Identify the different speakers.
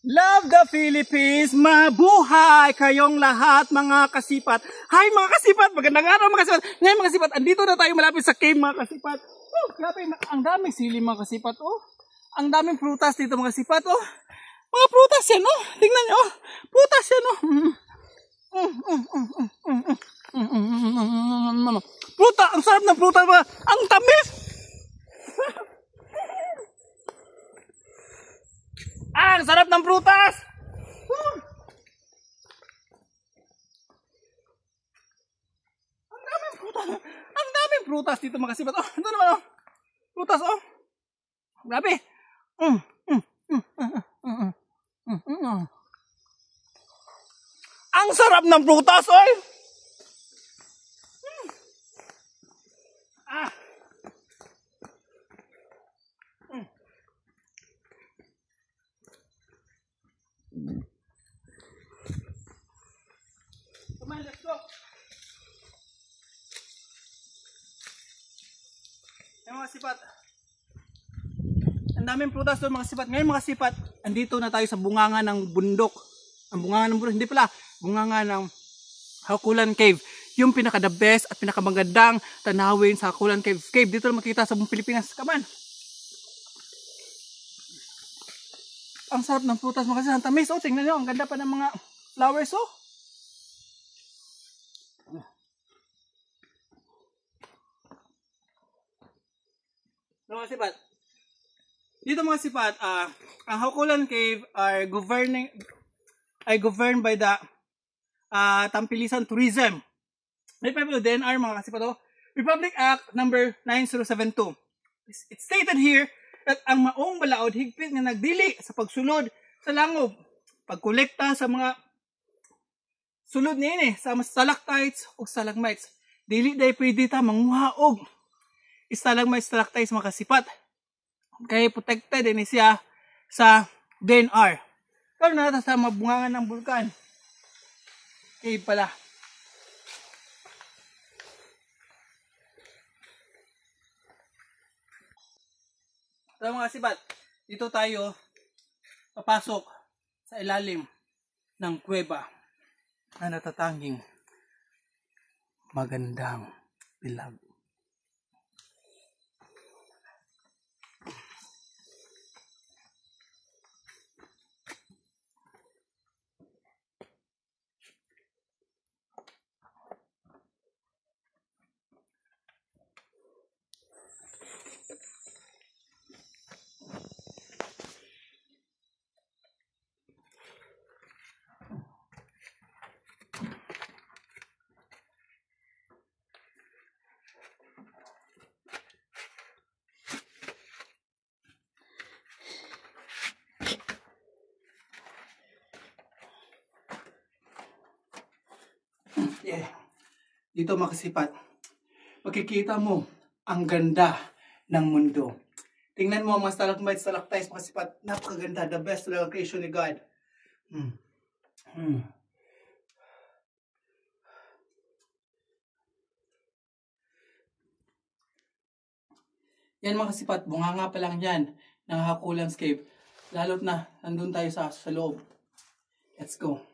Speaker 1: Love the Philippines! Mabuhay kayong lahat mga kasipat! Hi mga kasipat! Magandang araw mga kasipat! Ngayon mga kasipat, andito na tayo malapit sa cave mga kasipat. Oh, grabe, ang daming sili mga kasipat. Oh, ang daming prutas dito mga kasipat. Oh, mga prutas yan oh. Tingnan nyo oh. Prutas yan oh. Pruta, ang sarap ng prutas mga. Ang tamis! Ang sarap ng prutas! Ang daming prutas! Ang daming prutas dito mga kasipat. Oh, ito naman oh. Prutas oh. Grabe. Ang sarap ng prutas oy. Come on, let's go. Ayan mga sipat. Ang daming prutas doon mga sipat. Ngayon mga sipat, andito na tayo sa bunganga ng bundok. Ang bunganga ng bundok, hindi pala. Bunganga ng Hakulan Cave. Yung pinaka the best at pinakamagandang tanawin sa Hakulan Cave. Dito na makita sa buong Pilipinas. Come on. Ang sarap ng prutas mga kasipat. Ang tamis. Oh, tingnan nyo. Ang ganda pa ng mga flowers oh. Mga sipat. Dito mga sipat, ang Hakulan Cave are governed by the Tampilisan Tourism. May people DNR mga kasipat oh. Republic Act number 9072. It's stated here that ang maong balaod higpit nga nagdili sa pagsulod sa langob, pagkolekta sa mga sulod niini sa stalactites o stalagmites. Dili day pwede ta manguha og stalagmites, stalactites mga kasipat. Kaya protected din siya sa DNR. Pero nata sa mabungangan ng bulkan. Cave pala. So mga kasipat, dito tayo papasok sa ilalim ng kuweba na natatanging magandang bilag. Yeah. Dito makasipat, makikita mo ang ganda ng mundo. Tingnan mo mga stalagmites, stalactites makasipat, napakaganda, the best creation ni God. Yan mga kasipat, bunganga pa lang yan ng Hakulan Cave. Lalo't na nandun tayo sa loob. Let's go.